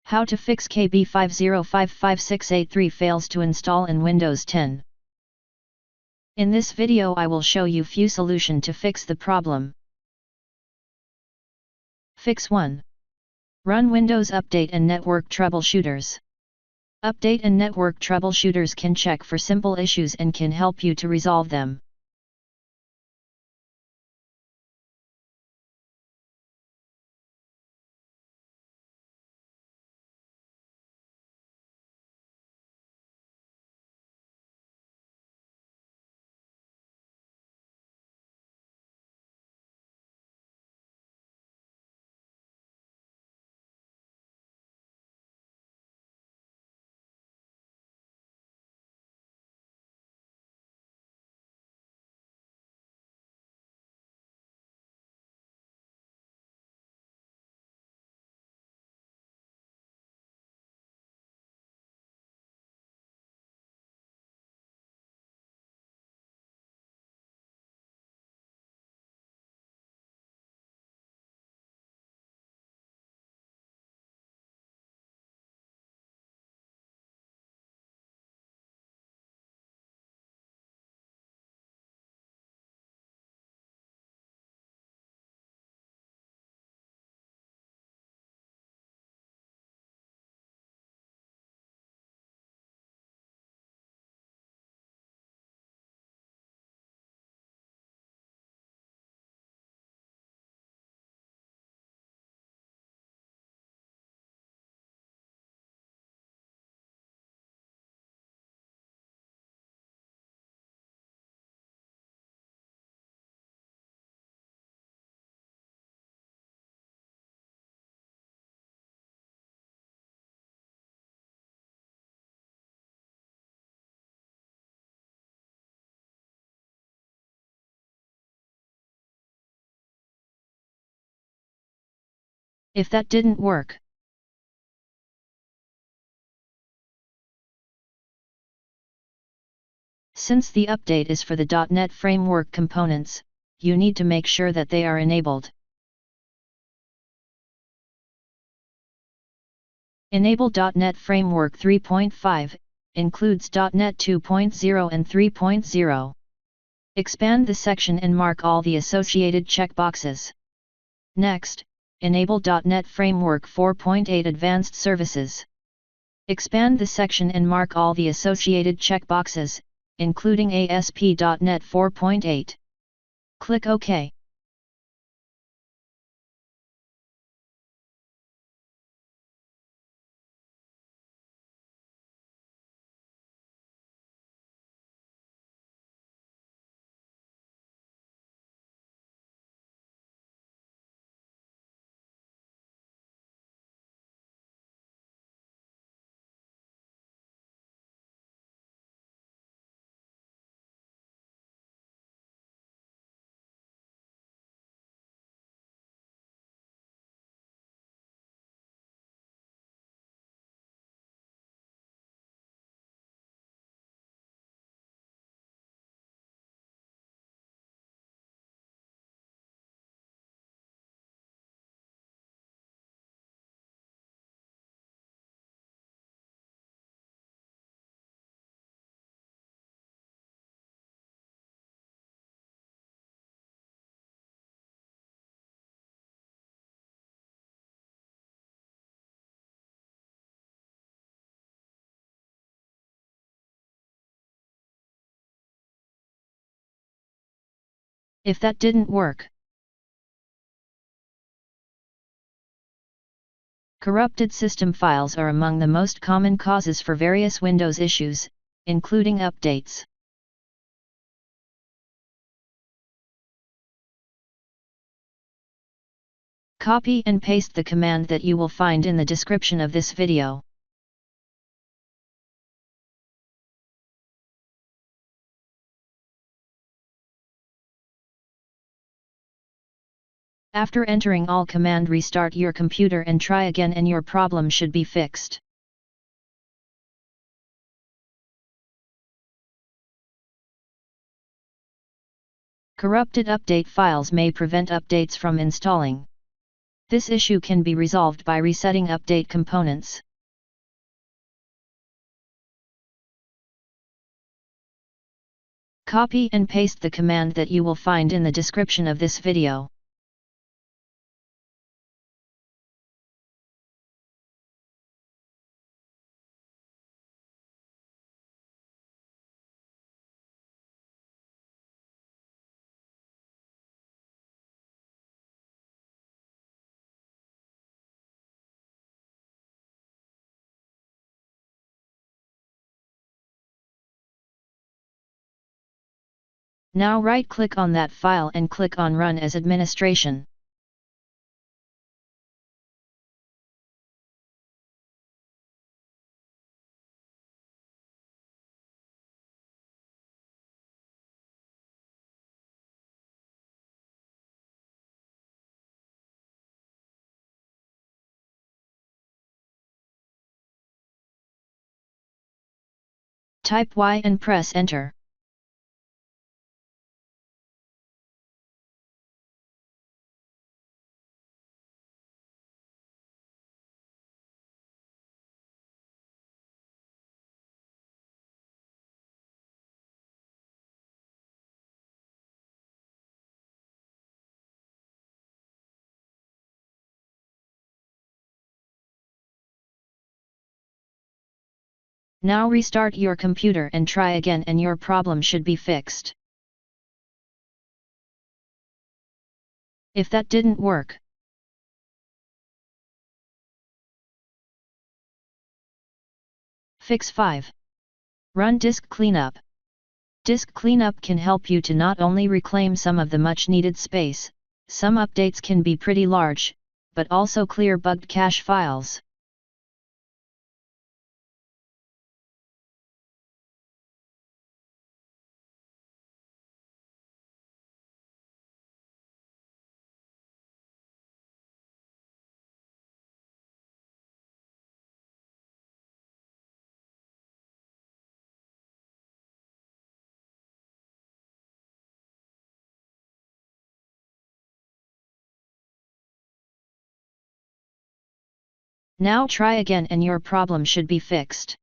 How to fix KB5055683 fails to install in Windows 10. In this video I will show you few solution to fix the problem. Fix 1. Run Windows Update and Network Troubleshooters. Update and Network Troubleshooters can check for simple issues and can help you to resolve them. If that didn't work, since the update is for the .NET Framework components, you need to make sure that they are enabled. Enable .NET Framework 3.5, includes .NET 2.0 and 3.0. Expand the section and mark all the associated checkboxes. Next, enable .NET Framework 4.8 Advanced Services. Expand the section and mark all the associated checkboxes, including ASP.NET 4.8. Click OK. If that didn't work, corrupted system files are among the most common causes for various Windows issues, including updates. Copy and paste the command that you will find in the description of this video. After entering all command, restart your computer and try again and your problem should be fixed. Corrupted update files may prevent updates from installing. This issue can be resolved by resetting update components. Copy and paste the command that you will find in the description of this video. Now right-click on that file and click on Run as Administration. Type Y and press Enter. Now restart your computer and try again and your problem should be fixed. If that didn't work, Fix 5. Run Disk Cleanup. Disk Cleanup can help you to not only reclaim some of the much needed space, some updates can be pretty large, but also clear bugged cache files. Now try again and your problem should be fixed.